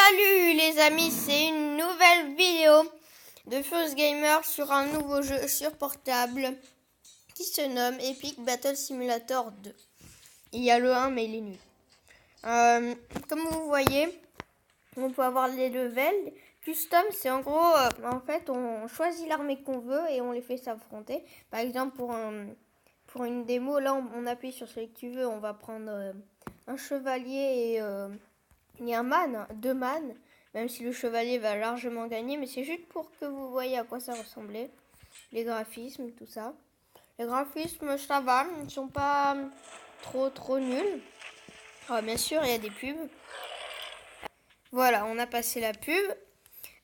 Salut les amis, c'est une nouvelle vidéo de Fuse Gamer sur un nouveau jeu sur portable qui se nomme Epic Battle Simulator 2. Il y a le 1 mais il est nul. Comme vous voyez, on peut avoir les levels. Custom, c'est en gros, en fait, on choisit l'armée qu'on veut et on les fait s'affronter. Par exemple, pour une démo, là, on appuie sur celui que tu veux. On va prendre un chevalier et un man, 2 man. Même si le chevalier va largement gagner, mais c'est juste pour que vous voyez à quoi ça ressemblait. Les graphismes, tout ça. Les graphismes, ça va, ils ne sont pas trop nuls. Alors, bien sûr, il y a des pubs. Voilà, on a passé la pub.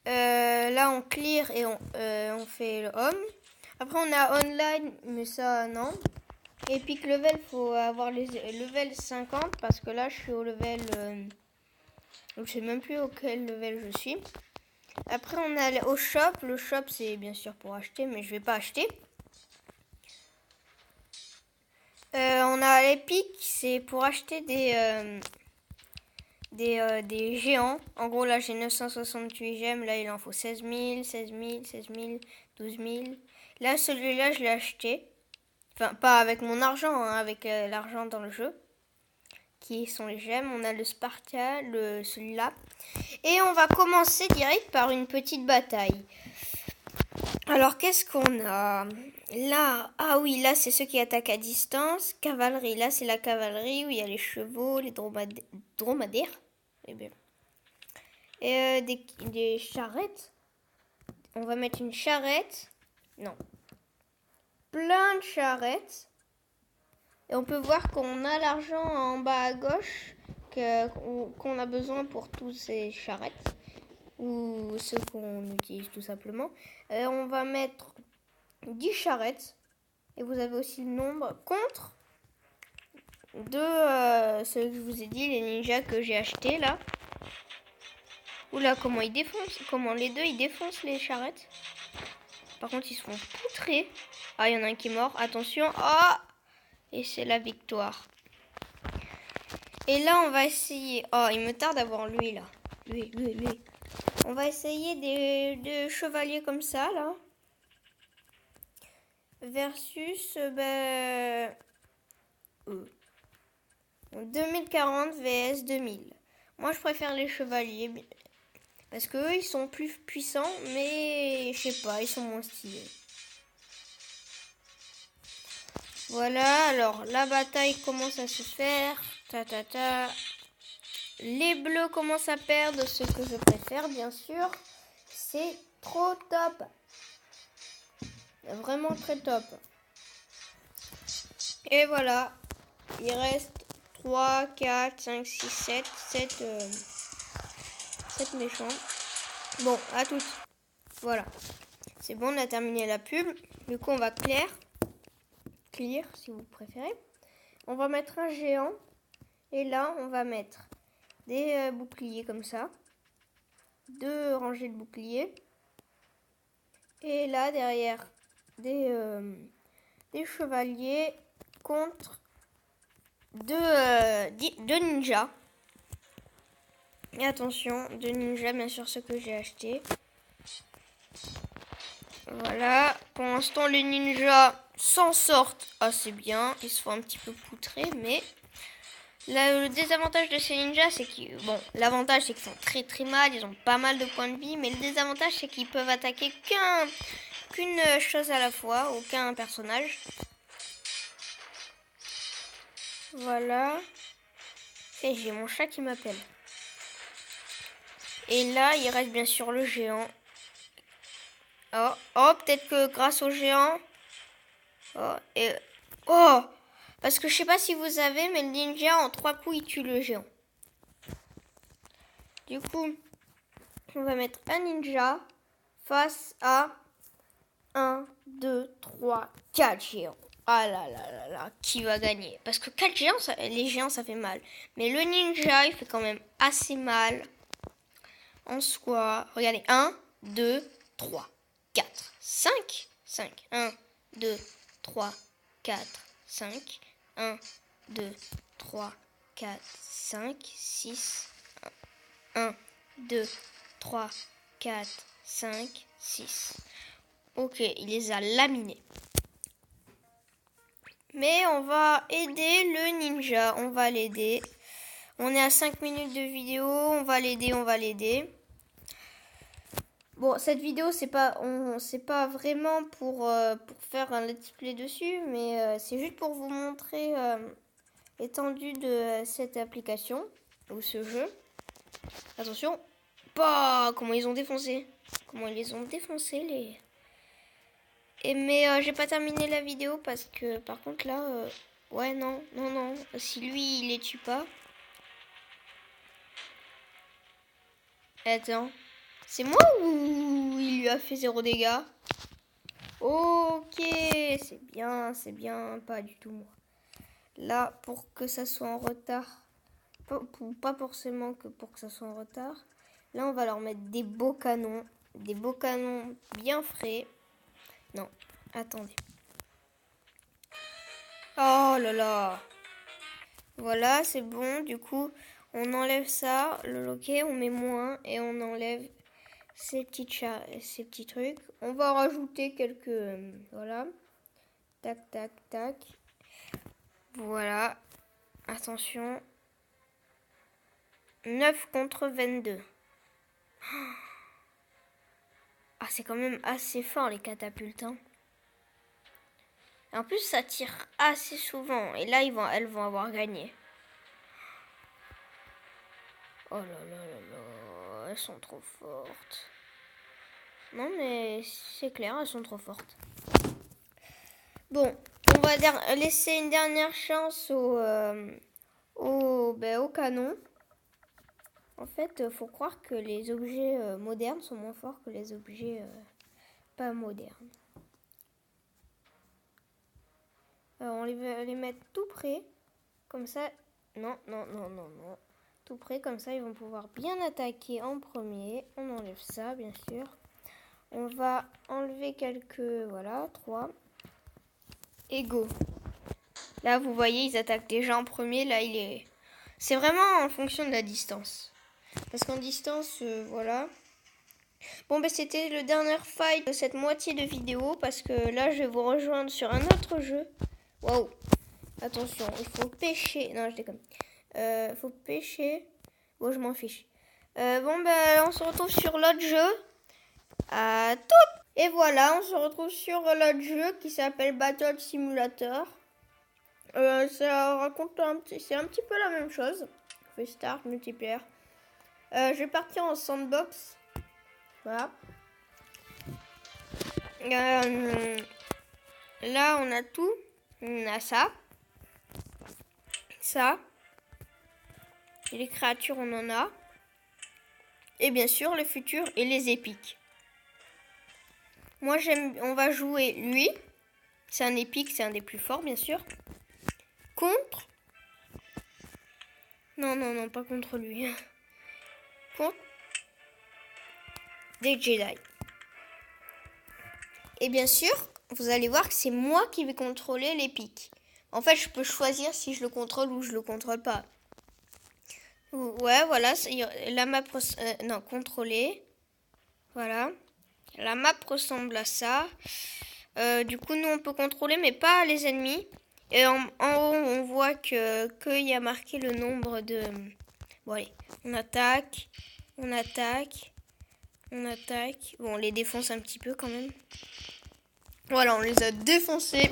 Là, on clear et on fait le home. Après, on a online, mais ça, non. Epic level, faut avoir les level 50 parce que là, je suis au level... donc, je sais même plus auquel level je suis. Après, on a au shop. Le shop, c'est bien sûr pour acheter, mais je vais pas acheter. On a l'Epic, c'est pour acheter des géants. En gros, là, j'ai 968 gemmes. Là, il en faut 16 000, 16 000, 16 000, 12 000. Là, celui-là, je l'ai acheté. Enfin, pas avec mon argent, hein, avec l'argent dans le jeu. Qui sont les gemmes. On a le Spartia, celui-là. Et on va commencer direct par une petite bataille. Alors, qu'est-ce qu'on a là? Ah oui, là, c'est ceux qui attaquent à distance. Cavalerie, là, c'est la cavalerie où il y a les chevaux, les dromadaires. Eh bien. Et des charrettes. On va mettre une charrette. Non. Plein de charrettes. Et on peut voir qu'on a l'argent en bas à gauche qu'on a besoin pour tous ces charrettes. Ou ceux qu'on utilise tout simplement. On va mettre 10 charrettes. Et vous avez aussi le nombre contre de ceux que je vous ai dit, les ninjas que j'ai achetés là. Oula, comment ils défoncent, comment les deux ils défoncent les charrettes. Par contre, ils se font poutrer. Ah, il y en a un qui est mort. Attention. Ah, et c'est la victoire. Et là, on va essayer. Oh, il me tarde d'avoir lui là. Lui. On va essayer des chevaliers comme ça là. Versus 2040 vs 2000. Moi, je préfère les chevaliers. Parce qu'eux, ils sont plus puissants, mais je sais pas, ils sont moins stylés. Voilà, alors la bataille commence à se faire. Les bleus commencent à perdre, ce que je préfère, bien sûr. C'est trop top. Vraiment très top. Et voilà, il reste 3, 4, 5, 6, 7 méchants. Bon, à toutes. Voilà. C'est bon, on a terminé la pub. Du coup, on va clear si vous préférez. On va mettre un géant. Et là, on va mettre des boucliers comme ça. 2 rangées de boucliers. Et là, derrière, des chevaliers contre 2 ninjas. Et attention, 2 ninjas, bien sûr, ceux que j'ai achetés. Voilà, pour l'instant les ninjas s'en sortent assez bien, ils se font un petit peu poutrer, mais le désavantage de ces ninjas, c'est qu'ils, bon, l'avantage c'est qu'ils font très mal, ils ont pas mal de points de vie, mais le désavantage c'est qu'ils peuvent attaquer qu'une chose à la fois, aucun personnage. Voilà, et j'ai mon chat qui m'appelle. Et là, il reste bien sûr le géant. Oh, peut-être que grâce au géant. Parce que je sais pas si vous savez, mais le ninja en 3 coups il tue le géant. Du coup, on va mettre un ninja face à 1, 2, 3, 4 géants. Ah là, qui va gagner? Parce que 4 géants, les géants ça fait mal. Mais le ninja il fait quand même assez mal. En soi, regardez, 1, 2, 3, 4, 5. 1, 2, 3, 4, 5. 1, 2, 3, 4, 5, 6. 1, 2, 3, 4, 5, 6. Ok, il les a laminés. Mais on va aider le ninja. On va l'aider. On est à 5 minutes de vidéo. On va l'aider. Bon, cette vidéo, c'est pas vraiment pour faire un let's play dessus, mais c'est juste pour vous montrer l'étendue de cette application ou ce jeu. Attention, bah, comment ils ont défoncé. Comment ils les ont défoncés les. Mais j'ai pas terminé la vidéo parce que par contre là, ouais non. Si lui il les tue pas. Attends. C'est moi ou il lui a fait 0 dégâts? Ok, c'est bien, pas du tout moi. Là, pour que ça soit en retard, pas forcément que pour que ça soit en retard, là on va leur mettre des beaux canons bien frais. Non, attendez. Oh là là. Voilà, c'est bon, du coup, on enlève ça, le loquet, on met moins et on enlève ces petits trucs. On va rajouter quelques... voilà. Tac, tac, tac. Voilà. Attention. 9 contre 22. Ah, c'est quand même assez fort les catapultes. Hein. En plus, ça tire assez souvent. Et là, elles vont avoir gagné. Oh là là là là. Elles sont trop fortes. Non, mais c'est clair, elles sont trop fortes. Bon, on va laisser une dernière chance au canon. En fait, faut croire que les objets modernes sont moins forts que les objets pas modernes. Alors, on va les mettre tout près. Comme ça... Non. Tout près, comme ça, ils vont pouvoir bien attaquer en premier. On enlève ça, bien sûr. On va enlever quelques... Voilà, 3. Et go. Là, vous voyez, ils attaquent déjà en premier. Là, c'est vraiment en fonction de la distance. Parce qu'en distance, voilà. Bon, ben, c'était le dernier fight de cette moitié de vidéo. Parce que là, je vais vous rejoindre sur un autre jeu. Waouh. Attention, il faut pêcher. Non, je déconne. Faut pêcher. Bon, je m'en fiche. Bon, ben, on se retrouve sur l'autre jeu. À tout. Et voilà, on se retrouve sur l'autre jeu qui s'appelle Battle Simulator. Ça raconte c'est un petit peu la même chose. On fait start, multiplayer. Je vais partir en sandbox. Voilà. Là, on a tout. On a ça. Ça. Et les créatures, on en a. Et bien sûr, le futur et les épiques. Moi, on va jouer lui. C'est un épique, c'est un des plus forts, bien sûr. Contre. Non, pas contre lui. Contre des Jedi. Et bien sûr, vous allez voir que c'est moi qui vais contrôler l'épique. En fait, je peux choisir si je le contrôle ou je le contrôle pas. Ouais, voilà, la map contrôler. Voilà. La map ressemble à ça. Du coup, nous, on peut contrôler, mais pas les ennemis. Et en haut, on voit qu'il y a marqué le nombre de... Bon, allez, on attaque. Bon, on les défonce un petit peu quand même. Voilà, on les a défoncés.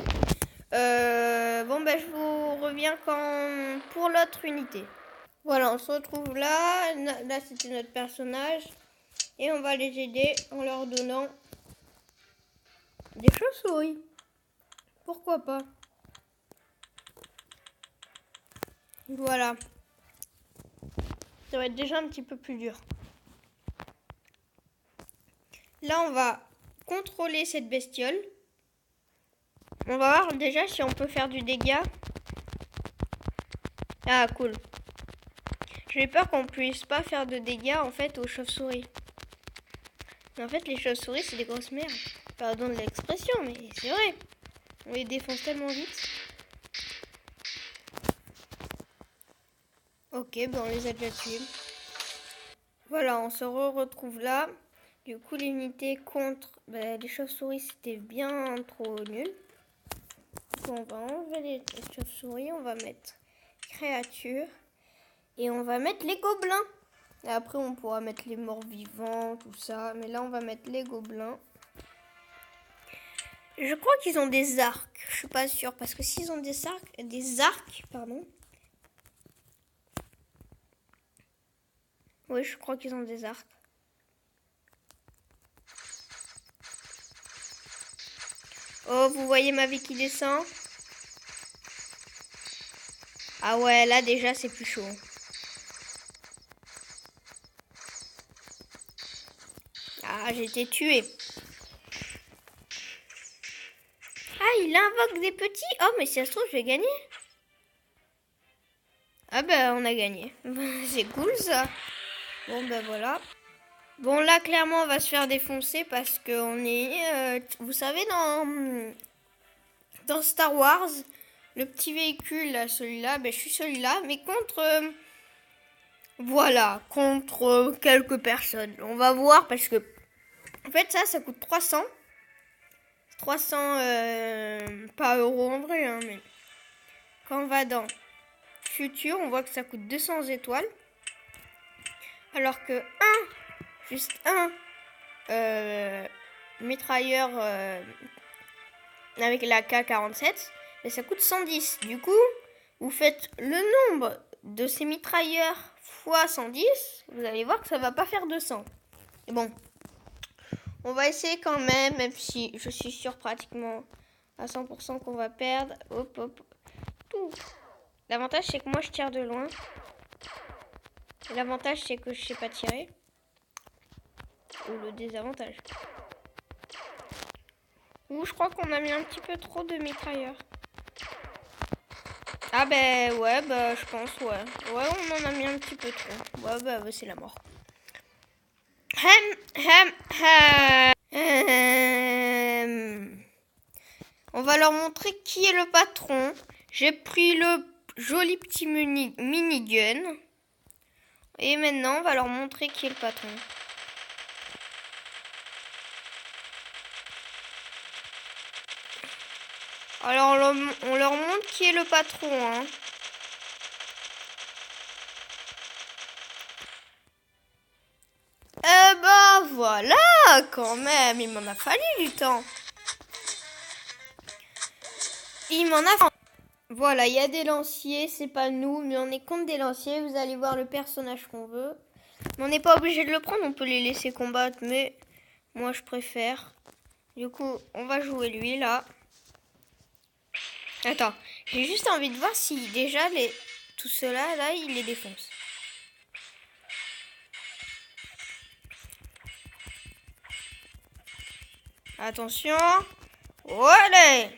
Bon, ben, je vous reviens pour l'autre unité. Voilà, on se retrouve là. Là, c'était notre personnage. Et on va les aider en leur donnant des chauves-souris. Pourquoi pas? Voilà. Ça va être déjà un petit peu plus dur. Là, on va contrôler cette bestiole. On va voir déjà si on peut faire du dégât. Ah, cool. J'ai peur qu'on puisse pas faire de dégâts, en fait, aux chauves-souris. En fait, les chauves-souris, c'est des grosses merdes. Pardon de l'expression, mais c'est vrai. On les défonce tellement vite. Ok, ben on les a déjà tués. Voilà, on se retrouve là. Du coup, l'unité contre les chauves-souris, c'était bien trop nul. Donc, on va enlever les chauves-souris, on va mettre créatures et on va mettre les gobelins. Et après, on pourra mettre les morts-vivants, tout ça. Mais là, on va mettre les gobelins. Je crois qu'ils ont des arcs. Je suis pas sûre parce que s'ils ont des arcs, pardon. Oui, je crois qu'ils ont des arcs. Oh, vous voyez ma vie qui descend? Ah ouais, là déjà c'est plus chaud. Ah, j'ai été tué. Ah, il invoque des petits. Oh, mais si ça se trouve, je vais gagner. Ah ben, on a gagné. C'est cool ça. Bon ben voilà. Bon là, clairement, on va se faire défoncer parce qu'on est... vous savez, dans Star Wars, le petit véhicule, là, celui-là, ben, je suis celui-là, mais contre... voilà, contre quelques personnes. On va voir parce que... En fait, ça coûte 300. 300, pas euros en vrai, hein, mais... Quand on va dans Futur, on voit que ça coûte 200 étoiles. Alors que juste un mitrailleur avec la K47, mais ça coûte 110. Du coup, vous faites le nombre de ces mitrailleurs fois 110, vous allez voir que ça va pas faire 200. Et bon, on va essayer quand même si je suis sûr pratiquement à 100% qu'on va perdre. Hop, hop, tout. L'avantage, c'est que moi, je tire de loin. L'avantage, c'est que je sais pas tirer. Ou le désavantage. Ou je crois qu'on a mis un petit peu trop de mitrailleurs. Ah ben ouais, bah je pense, ouais. Ouais, on en a mis un petit peu trop. Ouais, bah c'est la mort. On va leur montrer qui est le patron. J'ai pris le joli petit minigun. Et maintenant, on va leur montrer qui est le patron. Alors, on leur montre qui est le patron. Hein. Bah voilà, quand même, il m'en a fallu du temps. Il m'en a fallu. Voilà, il y a des lanciers, c'est pas nous, mais on est contre des lanciers. Vous allez voir le personnage qu'on veut. Mais on n'est pas obligé de le prendre, on peut les laisser combattre, mais moi je préfère. Du coup, on va jouer lui là. Attends, j'ai juste envie de voir si déjà tout cela là, il les défonce. Attention. Allez.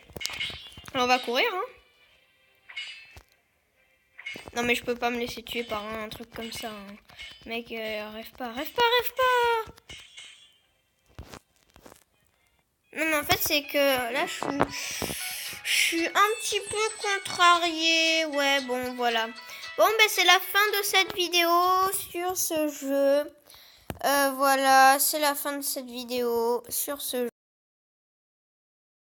On va courir, hein. Non mais je peux pas me laisser tuer par un truc comme ça. Hein. Mec, rêve pas. Non mais en fait c'est que là je suis un petit peu contrariée. Ouais, bon voilà. Bon ben c'est la fin de cette vidéo sur ce jeu. Voilà, c'est la fin de cette vidéo sur ce jeu.